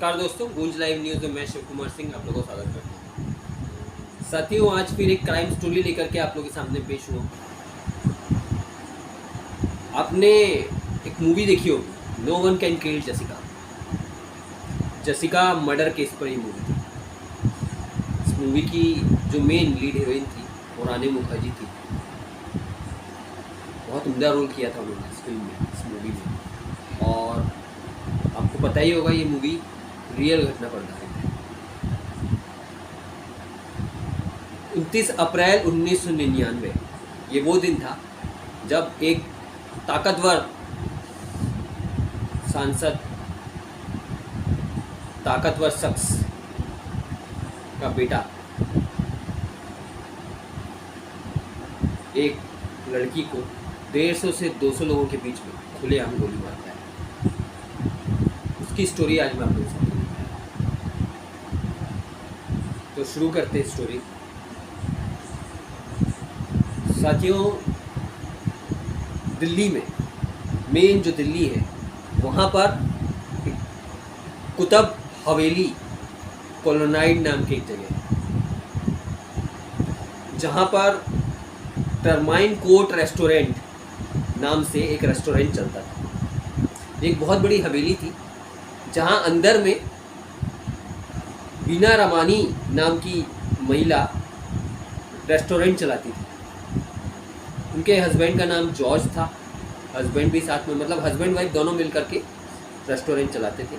नमस्कार दोस्तों, गूंज लाइव न्यूज़ में मैं शिव कुमार सिंह आप लोगों का स्वागत करता हूँ। साथियों, आज फिर एक क्राइम स्टोरी लेकर के आप लोगों के सामने पेश हुआ। आपने एक मूवी देखी होगी, no one can kill Jessica. Jessica murder case पर ये मूवी थी। इस मूवी की जो मेन लीड हीरोइन थी वो रानी मुखर्जी थी। बहुत उम्दा रोल किया था उन्होंने इस फिल्म में, इस मूवी में। और आपको पता ही होगा ये मूवी रियल घटना पर आधारित है। 29 अप्रैल 1999 ये वो दिन था जब एक ताकतवर सांसद, ताकतवर शख्स का बेटा एक लड़की को 150 से 200 लोगों के बीच में खुलेआम गोली मारता है। उसकी स्टोरी आज मैं आप लोगों के साथ। तो शुरू करते हैं स्टोरी। साथियों, दिल्ली में मेन जो दिल्ली है वहाँ पर कुतुब हवेली कॉलोनाइड नाम की एक जगह है, जहाँ पर टर्माइन कोर्ट रेस्टोरेंट नाम से एक रेस्टोरेंट चलता था। एक बहुत बड़ी हवेली थी जहाँ अंदर में बीना रमानी नाम की महिला रेस्टोरेंट चलाती थी। उनके हस्बैंड का नाम जॉर्ज था। हस्बैंड भी साथ में, मतलब हस्बैंड वाइफ दोनों मिलकर के रेस्टोरेंट चलाते थे।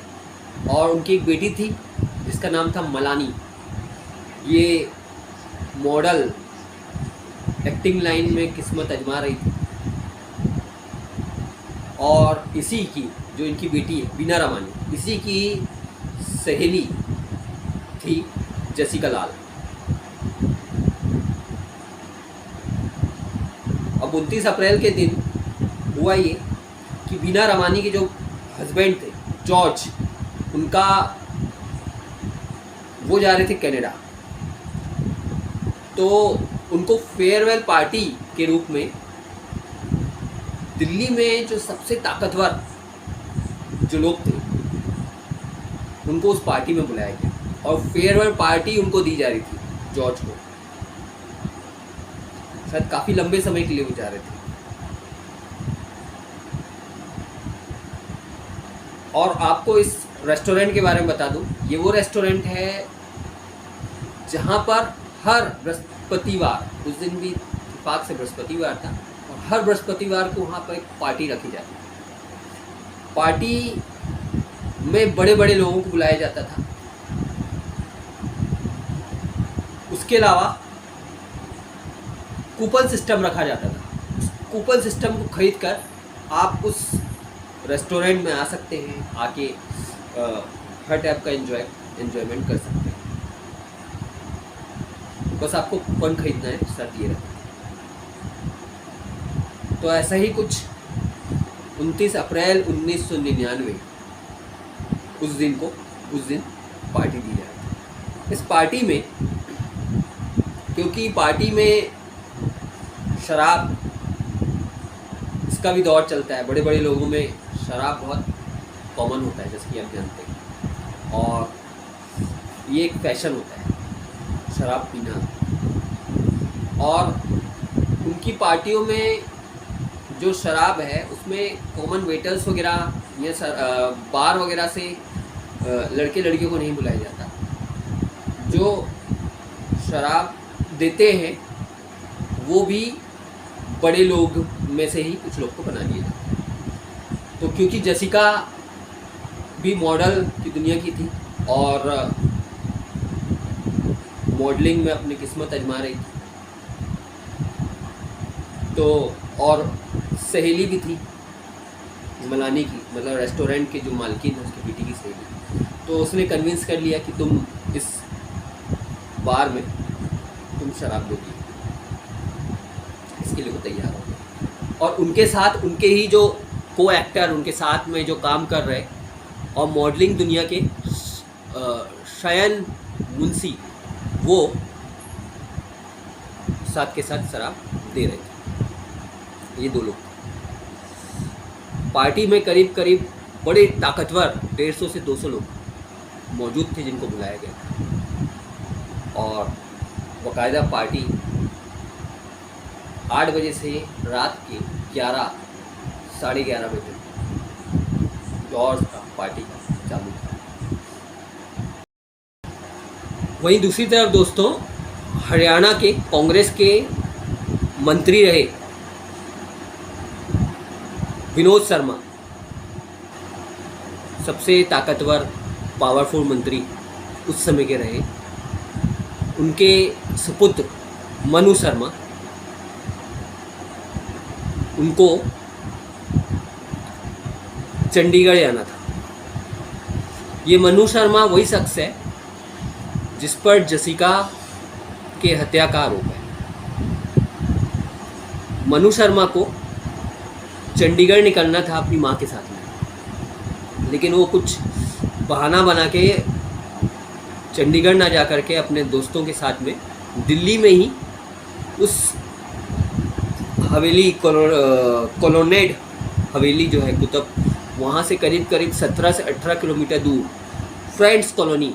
और उनकी एक बेटी थी जिसका नाम था मलानी। ये मॉडल एक्टिंग लाइन में किस्मत आजमा रही थी। और इसी की जो इनकी बेटी है बीना रमानी, इसी की सहेली थी जसिका लाल। अब 29 अप्रैल के दिन हुआ ये कि बीना रमानी के जो हस्बैंड थे जॉर्ज, उनका वो जा रहे थे कनाडा। तो उनको फेयरवेल पार्टी के रूप में दिल्ली में जो सबसे ताकतवर जो लोग थे उनको उस पार्टी में बुलाया गया। और फेयरवेल पार्टी उनको दी जा रही थी जॉर्ज को। शायद काफ़ी लंबे समय के लिए वो जा रहे थे। और आपको इस रेस्टोरेंट के बारे में बता दूं, ये वो रेस्टोरेंट है जहाँ पर हर बृहस्पतिवार, उस दिन भी इत्तेफाक से बृहस्पतिवार था, और हर बृहस्पतिवार को वहाँ पर एक पार्टी रखी जाती। पार्टी में बड़े बड़े लोगों को बुलाया जाता था। उसके अलावा कूपन सिस्टम रखा जाता था। उस कूपन सिस्टम को खरीद कर आप उस रेस्टोरेंट में आ सकते हैं, आके हर टाइप का एंजॉयमेंट कर सकते हैं। बस आपको कूपन खरीदना है, शर्त ये रहती है। तो ऐसा ही कुछ 29 अप्रैल 1999 उस दिन पार्टी दी जाती। इस पार्टी में, क्योंकि पार्टी में शराब, इसका भी दौर चलता है, बड़े बड़े लोगों में शराब बहुत कॉमन होता है, जैसे कि आप जानते हैं। और ये एक फैशन होता है शराब पीना। और उनकी पार्टियों में जो शराब है उसमें कॉमन वेटर्स वगैरह या बार वगैरह से लड़के लड़कियों को नहीं बुलाया जाता। जो शराब देते हैं वो भी बड़े लोग में से ही कुछ लोग को बना दिया जाता। तो क्योंकि जसिका भी मॉडल की दुनिया की थी और मॉडलिंग में अपनी किस्मत आजमा रही थी, तो और सहेली भी थी मलानी की, मतलब रेस्टोरेंट के जो मालकिन है उसकी बेटी की सहेली। तो उसने कन्विंस कर लिया कि तुम इस बार में तुम शराब दोगी। इसके लिए वो तैयार हो गए। और उनके साथ उनके ही जो को एक्टर उनके साथ में जो काम कर रहे और मॉडलिंग दुनिया के शयन मुंशी, वो साथ के साथ शराब दे रहे थे। ये दो लोग पार्टी में करीब करीब बड़े ताकतवर 150 से 200 लोग मौजूद थे जिनको बुलाया गया था। और बाकायदा पार्टी 8 बजे से रात के 11 साढ़े 11 बजे दौर का पार्टी का चालू था। वहीं दूसरी तरफ दोस्तों, हरियाणा के कांग्रेस के मंत्री रहे विनोद शर्मा, सबसे ताकतवर पावरफुल मंत्री उस समय के रहे। उनके सुपुत्र मनु शर्मा, उनको चंडीगढ़ जाना था। ये मनु शर्मा वही शख्स है जिस पर जसिका के हत्या का आरोप है। मनु शर्मा को चंडीगढ़ निकलना था अपनी माँ के साथ में, लेकिन वो कुछ बहाना बना के चंडीगढ़ ना जा कर के अपने दोस्तों के साथ में दिल्ली में ही उस हवेली कॉलोनेड हवेली जो है कुतुब, वहाँ से करीब करीब 17 से 18 किलोमीटर दूर फ्रेंड्स कॉलोनी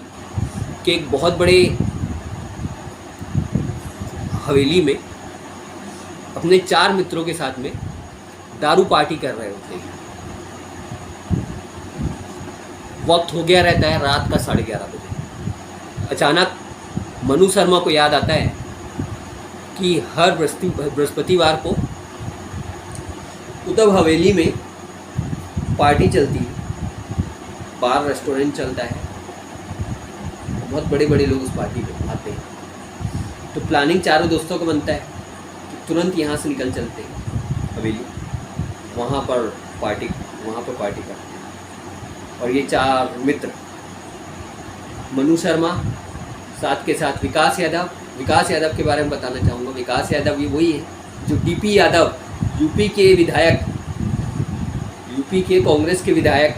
के एक बहुत बड़े हवेली में अपने 4 मित्रों के साथ में दारू पार्टी कर रहे होते हैं। वक्त हो गया रहता है रात का 11:30 बजे। अचानक मनु शर्मा को याद आता है कि हर बृहस्पतिवार को कुतुब हवेली में पार्टी चलती है, बार रेस्टोरेंट चलता है, बहुत बड़े बड़े लोग उस पार्टी में आते हैं। तो प्लानिंग चारों दोस्तों को बनता है कि तुरंत यहाँ से निकल चलते हैं हवेली, वहाँ पर पार्टी करते हैं। और ये 4 मित्र, मनु शर्मा, साथ के साथ विकास यादव के बारे में बताना चाहूँगा। विकास यादव ये वही है जो डीपी यादव, यूपी के कांग्रेस के विधायक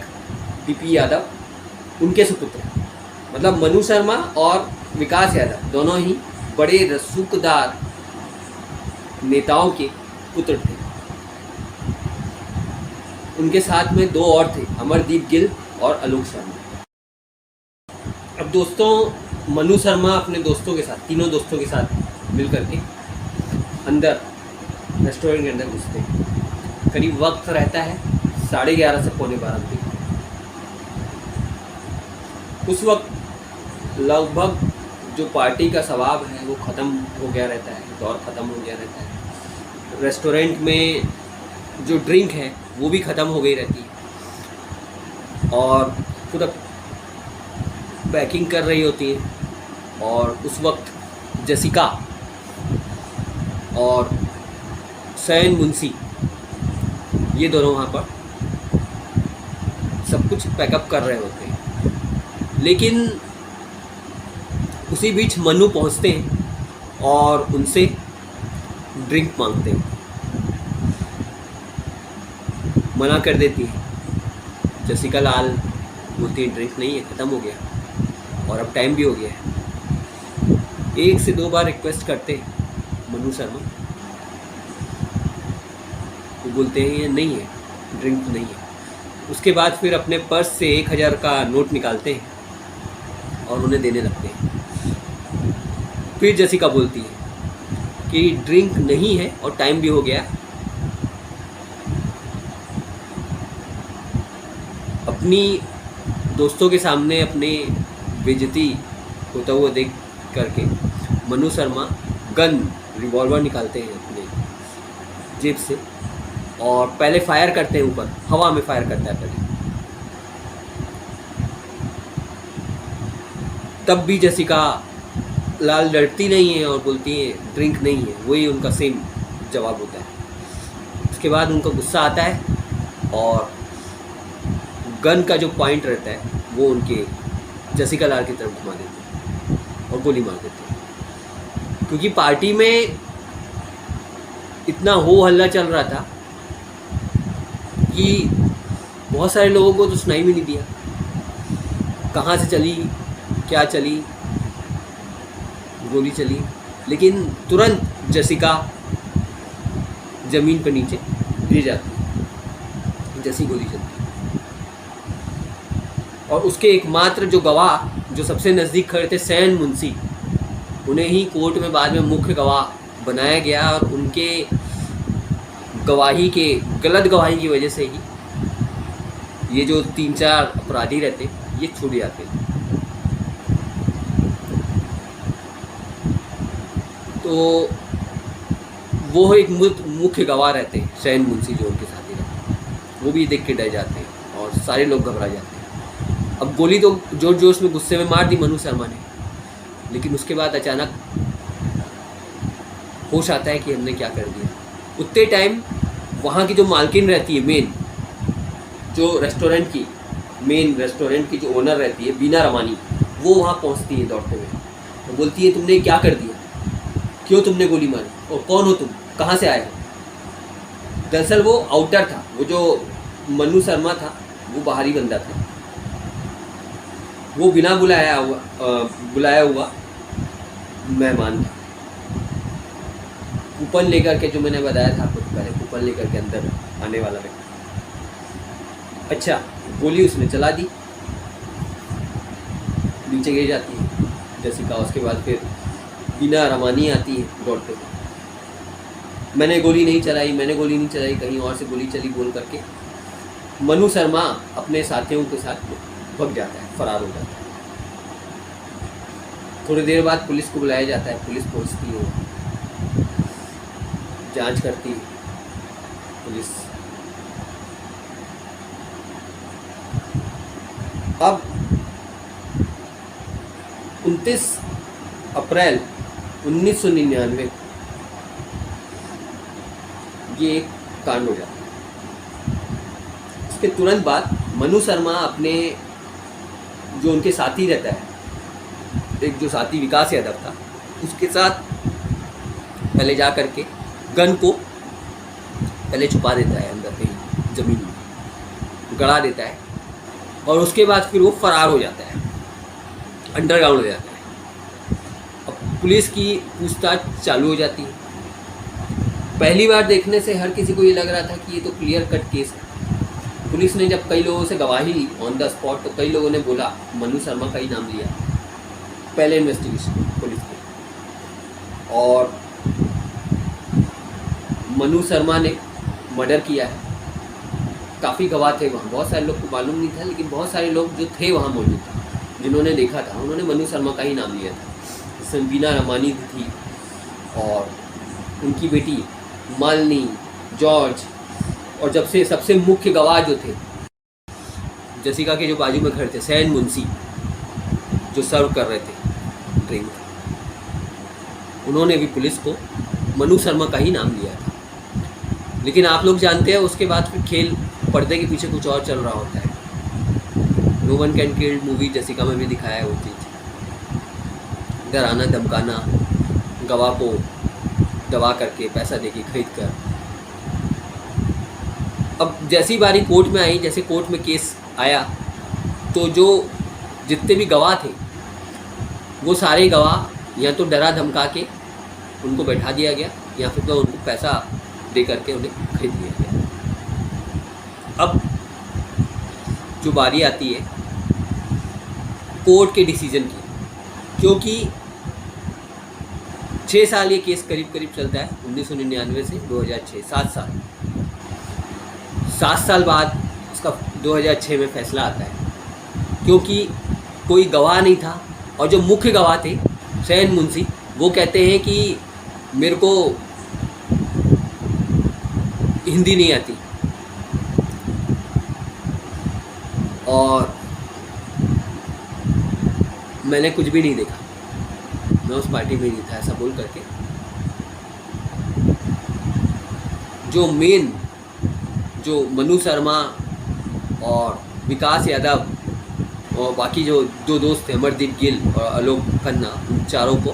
डीपी यादव, उनके सुपुत्र हैं। मतलब मनु शर्मा और विकास यादव दोनों ही बड़े रसूखदार नेताओं के पुत्र थे। उनके साथ में 2 और थे, अमरदीप गिल और आलोक शर्मा। अब दोस्तों, मनु शर्मा अपने दोस्तों के साथ, तीनों दोस्तों के साथ मिलकर के अंदर रेस्टोरेंट के अंदर घुसते हैं। करीब वक्त रहता है 11:30 से 11:45 बजे। उस वक्त लगभग जो पार्टी का स्वभाव है वो ख़त्म हो गया रहता है, दौर ख़त्म हो गया रहता है। रेस्टोरेंट में जो ड्रिंक है वो भी ख़त्म हो गई रहती है और पूरा पैकिंग कर रही होती है। और उस वक्त जसिका और सैन मुंशी, ये दोनों वहाँ पर सब कुछ पैकअप कर रहे होते हैं। लेकिन उसी बीच मनु पहुँचते हैं और उनसे ड्रिंक मांगते हैं। मना कर देती है जसिका लाल, बोलती है ड्रिंक नहीं है, ख़त्म हो गया और अब टाइम भी हो गया है। 1 से 2 बार रिक्वेस्ट करते हैं मनु शर्मा, वो बोलते हैं ये नहीं है, ड्रिंक नहीं है। उसके बाद फिर अपने पर्स से 1000 का नोट निकालते हैं और उन्हें देने लगते हैं। फिर जसिका बोलती है कि ड्रिंक नहीं है और टाइम भी हो गया। अपनी दोस्तों के सामने अपनी बेइज्जती होता हुआ देख करके मनु शर्मा रिवॉल्वर निकालते हैं अपने जेब से और पहले फायर करते हैं, ऊपर हवा में फायर करता है पहले। तब भी जसिका लाल डरती नहीं है और बोलती है ड्रिंक नहीं है, वही उनका सेम जवाब होता है। उसके बाद उनको गुस्सा आता है और गन का जो पॉइंट रहता है वो उनके जसिका लाल की तरफ घुमा देते हैं और गोली मार देते हैं। क्योंकि पार्टी में इतना हो हल्ला चल रहा था कि बहुत सारे लोगों को तो सुनाई भी नहीं दिया, कहाँ से चली, क्या चली, गोली चली। लेकिन तुरंत जसिका ज़मीन पर नीचे गिर जाती है जैसी गोली चलती। और उसके एकमात्र जो गवाह जो सबसे नज़दीक खड़े थे सैन मुंशी, उन्हें ही कोर्ट में बाद में मुख्य गवाह बनाया गया और उनके गवाही के गलत गवाही की वजह से ही ये जो 3-4 अपराधी रहते ये छूट जाते। तो वो एक मुख्य गवाह रहते सैन मुंशी जो उनके साथी रहते, वो भी देख के डर जाते हैं और सारे लोग घबरा जाते हैं। अब गोली तो जोर जोश में गुस्से में मार दी मनु शर्मा ने, लेकिन उसके बाद अचानक होश आता है कि हमने क्या कर दिया। उतने टाइम वहाँ की जो मालकिन रहती है, मेन रेस्टोरेंट की जो ओनर रहती है बीना रमानी, वो वहाँ पहुँचती है दौड़ते हुए। वो बोलती है तुमने क्या कर दिया, क्यों तुमने गोली मारी और कौन हो तुम, कहाँ से आए हो। दरअसल वो आउटर था, वो जो मनु शर्मा था वो बाहरी बंदा था, वो बिना बुलाया हुआ मेहमान था। कूपन लेकर के, जो मैंने बताया था आपको पहले, कूपन लेकर के अंदर आने वाला व्यक्ति। अच्छा, गोली उसने चला दी, नीचे गिर जाती है जैसिका। उसके बाद फिर बीना रमानी आती है दौड़ते हुए, मैंने गोली नहीं चलाई, कहीं और से गोली चली बोल करके मनु शर्मा अपने साथियों के साथ भाग जाता है, फरार हो जाता है। थोड़ी देर बाद पुलिस को बुलाया जाता है, पुलिस पहुंचती है, जांच करती है पुलिस। अब 29 अप्रैल 1999 ये एक कांड हो जाता है। इसके तुरंत बाद मनु शर्मा अपने जो उनके साथी रहता है, एक जो साथी विकास यादव था, उसके साथ पहले जा करके गन को पहले छुपा देता है अंदर कहीं ज़मीन में, गड़ा देता है और उसके बाद फिर वो फरार हो जाता है, अंडरग्राउंड हो जाता है। अब पुलिस की पूछताछ चालू हो जाती है। पहली बार देखने से हर किसी को ये लग रहा था कि ये तो क्लियर कट केस है। पुलिस ने जब कई लोगों से गवाही ली ऑन द स्पॉट, तो कई लोगों ने बोला मनु शर्मा का ही नाम लिया पहले इन्वेस्टिगेशन पुलिस की। और मनु शर्मा ने मर्डर किया है। काफ़ी गवाह थे वहाँ, बहुत सारे लोग को मालूम नहीं था, लेकिन बहुत सारे लोग जो थे वहाँ मौजूद थे, जिन्होंने देखा था, उन्होंने मनु शर्मा का ही नाम लिया था। इसमें बीना रमानी थी और उनकी बेटी मालिनी, जॉर्ज, और जब से सबसे मुख्य गवाह जो थे जसिका के जो बाजू में खड़े थे सैन मुंशी, जो सर्व कर रहे थे ड्रिंक, उन्होंने भी पुलिस को मनु शर्मा का ही नाम लिया था। लेकिन आप लोग जानते हैं उसके बाद फिर खेल पर्दे के पीछे कुछ और चल रहा होता है। No one can kill movie Jessica में भी दिखाया है वो चीज़, डराना धमकाना, गवाह को दबा करके पैसा देके खरीद कर। अब जैसी बारी कोर्ट में आई, जैसे कोर्ट में केस आया, तो जो जितने भी गवाह थे वो सारे गवाह या तो डरा धमका के उनको बैठा दिया गया या फिर तो उनको पैसा दे करके उन्हें खरीद लिया गया। अब जो बारी आती है कोर्ट के डिसीजन की, क्योंकि 6 साल ये केस करीब करीब चलता है, 1999 से 2006, 7 साल बाद इसका 2006 में फैसला आता है। क्योंकि कोई गवाह नहीं था और जो मुख्य गवाह थे सैन मुंशी, वो कहते हैं कि मेरे को हिंदी नहीं आती और मैंने कुछ भी नहीं देखा, मैं उस पार्टी में नहीं था, ऐसा बोल करके जो मनु शर्मा और विकास यादव और बाकी जो 2 दोस्त थे अमरदीप गिल और आलोक खन्ना, उन चारों को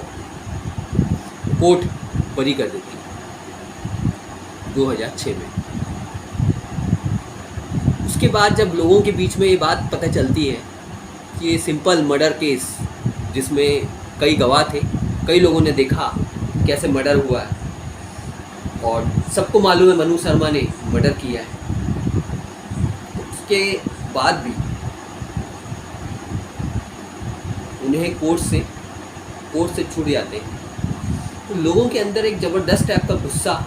कोर्ट बरी कर देती है 2006 में। उसके बाद जब लोगों के बीच में ये बात पता चलती है कि ये सिंपल मर्डर केस, जिसमें कई गवाह थे, कई लोगों ने देखा कैसे मर्डर हुआ है और सबको मालूम है मनु शर्मा ने मर्डर किया है, उसके बाद भी उन्हें कोर्ट से छूट जाते हैं, तो लोगों के अंदर एक ज़बरदस्त टाइप का गुस्सा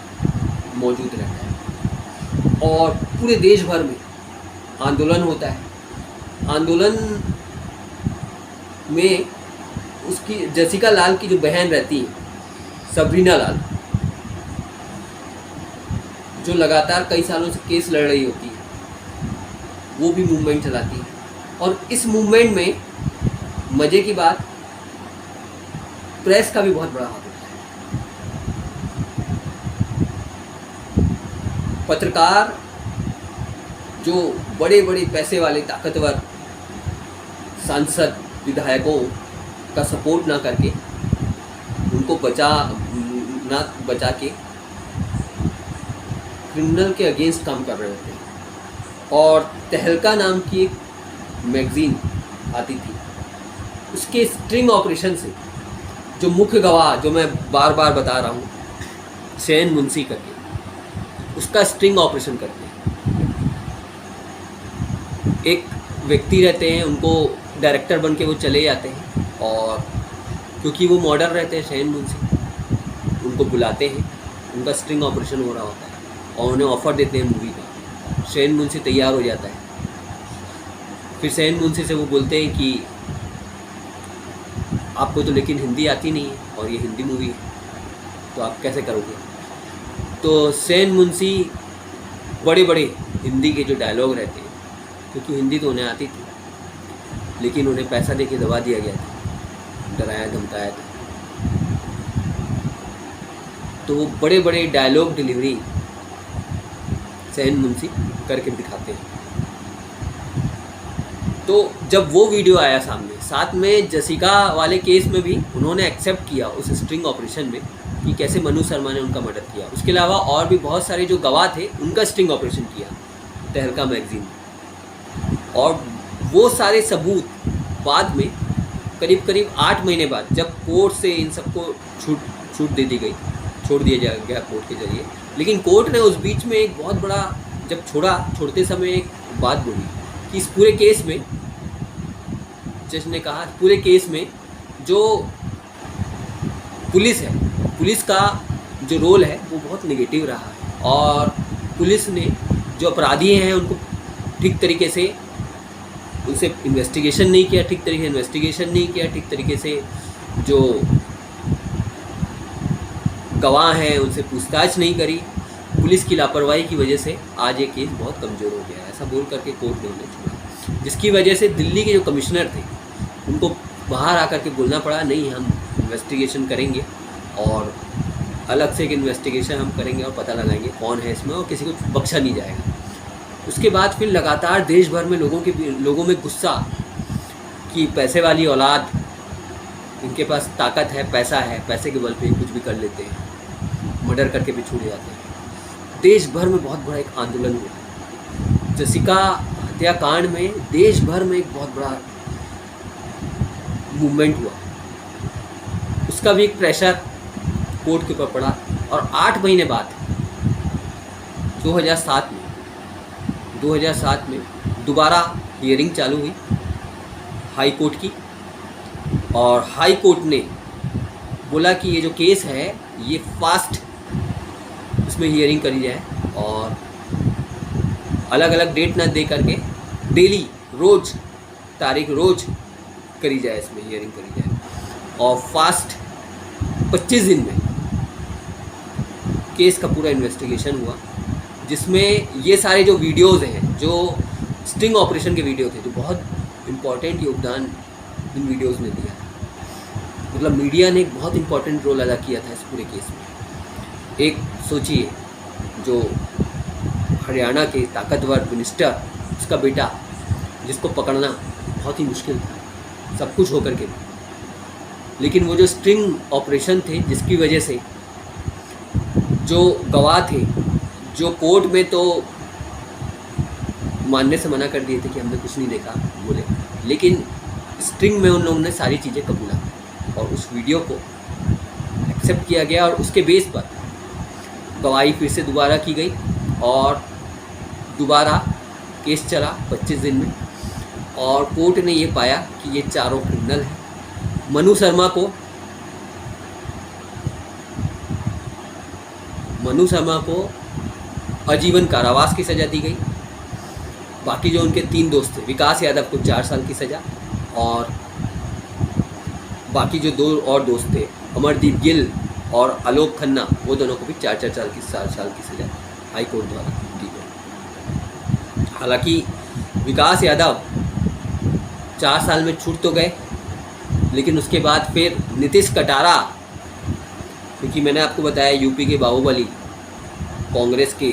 मौजूद रहता है और पूरे देश भर में आंदोलन होता है। आंदोलन में उसकी जसिका लाल की जो बहन रहती है, सबरीना लाल, जो लगातार कई सालों से केस लड़ रही होती है, वो भी मूवमेंट चलाती है। और इस मूवमेंट में मज़े की बात, प्रेस का भी बहुत बड़ा हाथ होता है। पत्रकार जो बड़े बड़े पैसे वाले ताकतवर सांसद विधायकों का सपोर्ट ना करके, उनको बचा के क्रिमिनल के अगेंस्ट काम कर रहे होते हैं। और तहलका नाम की एक मैगज़ीन आती थी, उसके स्ट्रिंग ऑपरेशन से जो मुख्य गवाह, जो मैं बार बार बता रहा हूँ, शैन मुंशी करके, उसका स्ट्रिंग ऑपरेशन करते हैं। एक व्यक्ति रहते हैं, उनको डायरेक्टर बन के वो चले जाते हैं, और क्योंकि वो मॉडल रहते हैं शैन मुंशी, उनको बुलाते हैं, उनका स्ट्रिंग ऑपरेशन हो रहा होता है और उन्हें ऑफ़र देते हैं मूवी का। शैन मुंशी तैयार हो जाता है। फिर शैन मुंशी से वो बोलते हैं कि आपको तो लेकिन हिंदी आती नहीं है और ये हिंदी मूवी है, तो आप कैसे करोगे। तो शैन मुंशी बड़े बड़े हिंदी के जो डायलॉग रहते हैं, क्योंकि हिंदी तो उन्हें आती थी, लेकिन उन्हें पैसा देके दबा दिया गया था, डराया धमकाया था, तो वो बड़े बड़े डायलॉग डिलीवरी शैन मुंशी करके दिखाते हैं। तो जब वो वीडियो आया सामने, साथ में जसिका वाले केस में भी उन्होंने एक्सेप्ट किया उस स्ट्रिंग ऑपरेशन में कि कैसे मनु शर्मा ने उनका मर्डर किया। उसके अलावा और भी बहुत सारे जो गवाह थे, उनका स्ट्रिंग ऑपरेशन किया तहलका मैगज़ीन। और वो सारे सबूत बाद में करीब 8 महीने बाद, जब कोर्ट से इन सबको छूट दे दी गई, छोड़ दिया गया कोर्ट के जरिए, लेकिन कोर्ट ने उस बीच में एक बहुत बड़ा, जब छोड़ते समय एक बात बोली कि इस पूरे केस में, जज ने कहा पूरे केस में जो पुलिस है, पुलिस का जो रोल है वो बहुत नेगेटिव रहा है, और पुलिस ने जो अपराधी हैं उनको ठीक तरीके से उनसे इन्वेस्टिगेशन नहीं किया, ठीक तरीके से जो गवाह हैं उनसे पूछताछ नहीं करी। पुलिस की लापरवाही की वजह से आज ये केस बहुत कमज़ोर हो गया है, ऐसा बोल करके कोर्ट ने उन्हें छोड़ा, जिसकी वजह से दिल्ली के जो कमिश्नर थे उनको बाहर आकर के बोलना पड़ा, नहीं हम इन्वेस्टिगेशन करेंगे और अलग से एक इन्वेस्टिगेशन हम करेंगे और पता लगाएंगे कौन है इसमें, और किसी को बख्शा नहीं जाएगा। उसके बाद फिर लगातार देश भर में लोगों में गुस्सा कि पैसे वाली औलाद, इनके पास ताकत है, पैसा है, पैसे के बल पे कुछ भी कर लेते हैं, मर्डर करके भी छूट जाते हैं। देश भर में बहुत बड़ा एक आंदोलन हुआ। जसिका हत्याकांड में देश भर में एक बहुत बड़ा मूवमेंट हुआ, उसका भी एक प्रेशर कोर्ट के ऊपर पड़ा। और 8 महीने बाद 2007 में दोबारा हियरिंग चालू हुई हाई कोर्ट की, और हाई कोर्ट ने बोला कि ये जो केस है ये फास्ट इसमें हियरिंग करी जाए, और अलग अलग डेट ना दे करके डेली रोज़ करी जाए, इसमें हियरिंग करी जाए, और फास्ट 25 दिन में केस का पूरा इन्वेस्टिगेशन हुआ, जिसमें ये सारे जो वीडियोज़ हैं, जो स्टिंग ऑपरेशन के वीडियो थे, जो बहुत इम्पॉर्टेंट योगदान इन वीडियोज़ ने दिया, मतलब मीडिया ने एक बहुत इम्पॉर्टेंट रोल अदा किया था इस पूरे केस में। एक सोचिए, जो हरियाणा के ताकतवर मिनिस्टर, उसका बेटा, जिसको पकड़ना बहुत ही मुश्किल था सब कुछ होकर के, लेकिन वो जो स्ट्रिंग ऑपरेशन थे जिसकी वजह से जो गवाह थे, जो कोर्ट में तो मानने से मना कर दिए थे कि हमने कुछ नहीं देखा बोले, लेकिन स्ट्रिंग में उन लोगों ने सारी चीज़ें कबूला और उस वीडियो को एक्सेप्ट किया गया, और उसके बेस पर गवाही फिर से दोबारा की गई और दोबारा केस चला 25 दिन में, और कोर्ट ने ये पाया कि ये चारों क्रिमिनल हैं मनु शर्मा को आजीवन कारावास की सज़ा दी गई। बाकी जो उनके 3 दोस्त थे, विकास यादव को 4 साल की सज़ा, और बाकी जो 2 और दोस्त थे, अमरदीप गिल और आलोक खन्ना, वो दोनों को भी 4 साल की सज़ा हाई कोर्ट द्वारा दी गई। हालांकि विकास यादव 4 साल में छूट तो गए, लेकिन उसके बाद फिर नीतीश कटारा, क्योंकि मैंने आपको बताया यूपी के बाहुबली कांग्रेस के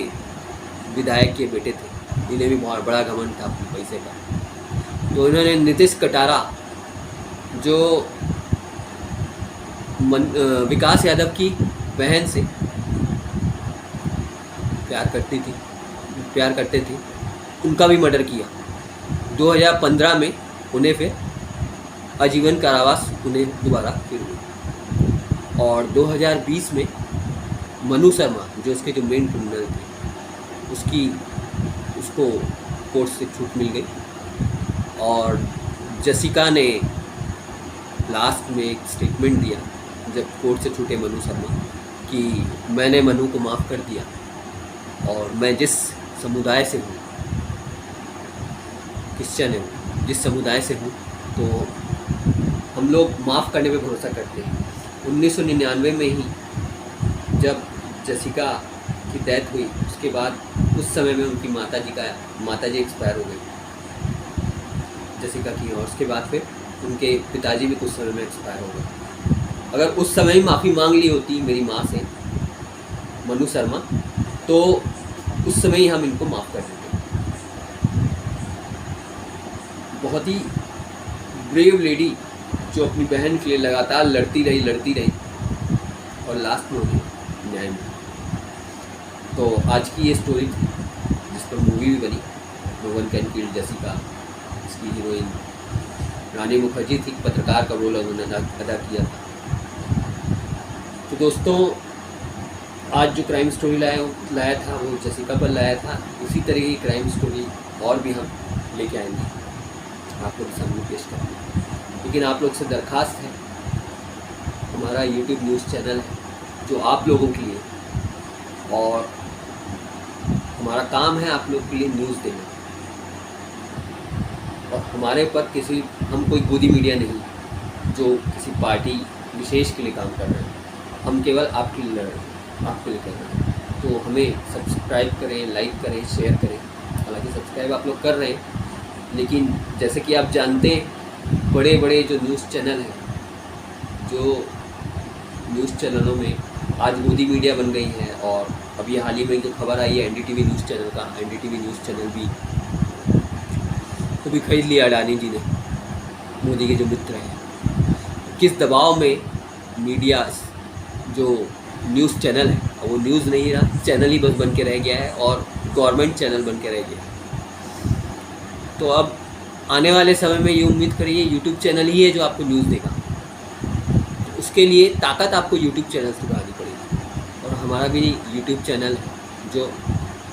विधायक के बेटे थे, इन्हें भी बहुत बड़ा घमंड था अपने पैसे का, तो इन्होंने नीतीश कटारा जो विकास यादव की बहन से प्यार करते थे, उनका भी मर्डर किया। 2015 में उन्हें फिर आजीवन कारावास उन्हें दोबारा फिर हुई, और 2020 में मनु शर्मा जो इसके जो मेन क्रिमिनल थे, उसको कोर्ट से छूट मिल गई, और जसिका ने लास्ट में एक स्टेटमेंट दिया जब कोर्ट से छूटे मनु शर्मा कि मैंने मनु को माफ़ कर दिया, और मैं जिस समुदाय से हूँ, क्रिश्चियन है, जिस समुदाय से हूँ, तो हम लोग माफ़ करने पे भरोसा करते हैं। 1999 में ही जब जसिका की डेथ हुई, उसके बाद उस समय में उनकी माताजी एक्सपायर हो गई जसिका की, और उसके बाद फिर उनके पिताजी भी कुछ समय में एक्सपायर हो गए। अगर उस समय ही माफ़ी मांग ली होती मेरी माँ से, मनु शर्मा, तो उस समय ही हम इनको माफ़ कर देते। बहुत ही ब्रेव लेडी जो अपनी बहन के लिए लगातार लड़ती रही और लास्ट में उन्हें न्याय मिला। तो आज की ये स्टोरी थी जिस पर मूवी भी बनी, no one can kill Jessica. इसकी हीरोइन रानी मुखर्जी थी, पत्रकार का रोल उन्होंने अदा किया था। तो दोस्तों, आज जो क्राइम स्टोरी लाया था वो जसिका पर लाया था। उसी तरह की क्राइम स्टोरी और भी हम लेके आएंगे, आप लोग सामने पेश करेंगे। लेकिन आप लोग से दरख्वास्त है, हमारा YouTube न्यूज़ चैनल है जो आप लोगों के लिए, और हमारा काम है आप लोग के लिए न्यूज़ देना, और हमारे पर हम कोई गोदी मीडिया नहीं जो किसी पार्टी विशेष के लिए काम कर रहे हैं। हम केवल आपके लिए लड़ रहे हैं, आपके लिए कर रहे हैं। तो हमें सब्सक्राइब करें, लाइक करें, शेयर करें। हालांकि सब्सक्राइब आप लोग कर रहे हैं, लेकिन जैसे कि आप जानते हैं, बड़े बड़े जो न्यूज़ चैनल हैं, जो न्यूज़ चैनलों में आज गोदी मीडिया बन गई है, और अभी हाल ही में जो खबर आई है NDTV न्यूज़ चैनल का, NDTV न्यूज़ चैनल भी तो भी खरीद लिया अडानी जी ने, मोदी के जो मित्र हैं। किस दबाव में मीडिया जो न्यूज़ चैनल है, वो न्यूज़ नहीं रहा, चैनल ही बस बन के रह गया है, और गवर्नमेंट चैनल बन के रह गया है। तो अब आने वाले समय में ये उम्मीद करिए YouTube चैनल ही है जो आपको न्यूज़ देगा। उसके लिए ताकत आपको YouTube चैनल से बढ़ानी पड़ेगी, और हमारा भी YouTube चैनल है जो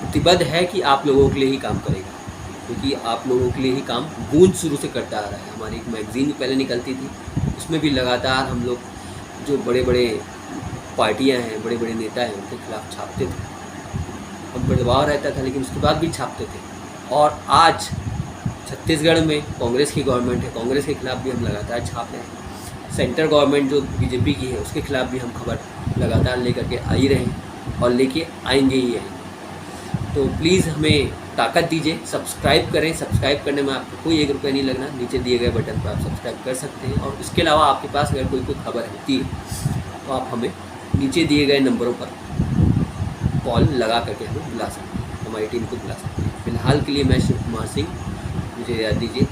प्रतिबद्ध है कि आप लोगों के लिए ही काम करेगा, क्योंकि आप लोगों के लिए ही काम गूंज शुरू से करता आ रहा है। हमारी एक मैगज़ीन पहले निकलती थी, उसमें भी लगातार हम लोग जो बड़े बड़े पार्टियां हैं, बड़े बड़े नेता हैं, उनके खिलाफ छापते थे। हम पर दबाव रहता था, लेकिन उसके बाद भी छापते थे। और आज छत्तीसगढ़ में कांग्रेस की गवर्नमेंट है, कांग्रेस के खिलाफ भी हम लगातार छाप रहे हैं। सेंट्रल गवर्नमेंट जो BJP की है, उसके खिलाफ भी हम खबर लगातार लेकर के आ ही रहे हैं, और लेके आएंगे ही आएंगे। तो प्लीज़ हमें ताकत दीजिए, सब्सक्राइब करें। सब्सक्राइब करने में आपको कोई 1 रुपया नहीं लगना, नीचे दिए गए बटन पर आप सब्सक्राइब कर सकते हैं। और इसके अलावा आपके पास अगर कोई खबर होती है तो आप हमें नीचे दिए गए नंबरों पर कॉल लगा करके हमें बुला सकते हैं, हमारी टीम को बुला सकते हैं। फिलहाल के लिए मैं शिव कुमार सिंह, मुझे याद दीजिए।